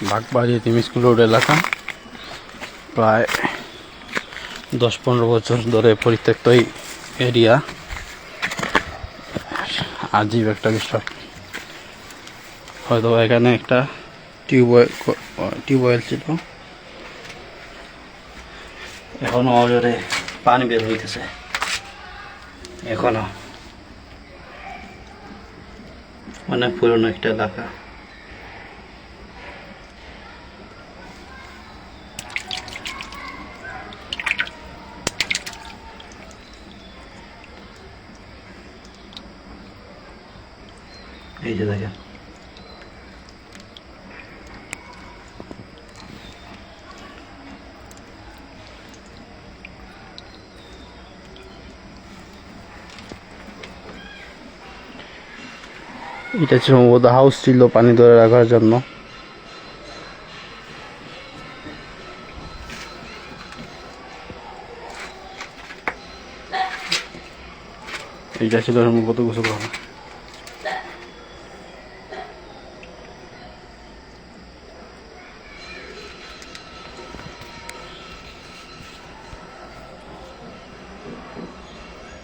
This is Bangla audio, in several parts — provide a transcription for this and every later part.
বাগবাড়ি এতিম স্কুল রোড এলাকা, প্রায় 10-15 বছর ধরে পরিত্যক্ত এই এরিয়া। আজীব একটা বিষয়, হয়তো এখানে একটা টিউবওয়েল ছিল, এখনো অজরে পানি বের হইতেছে। এখনো অনেক পুরনো একটা এলাকা। এই যে দেখেন, এটা সম্ভবত হাউস ছিল পানি ধরে রাখার জন্য। এইটা ছিল সম্ভবত গোসলখানা।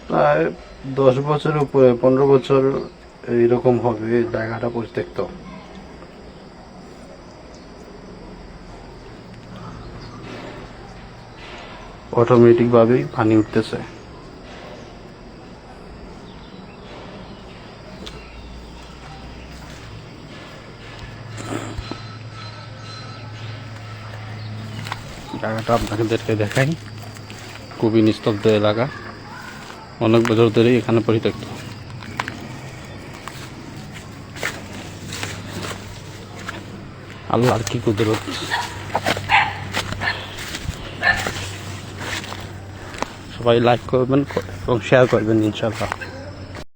প্রায় 10 বছর উপরে, 15 বছর এইরকম হবে জায়গাটা পরিত্যক্ত। অটোমেটিক ভাবেই পানি উঠতেছে। জায়গাটা আপনাদেরকে দেখাই, খুবই নিস্তব্ধ এলাকা, অনেক বছর ধরেই এখানে পরিত্যক্ত। আল্লাহর কি কুদরত। সবাই লাইক করবেন এবং শেয়ার করবেন ইনশাআল্লাহ।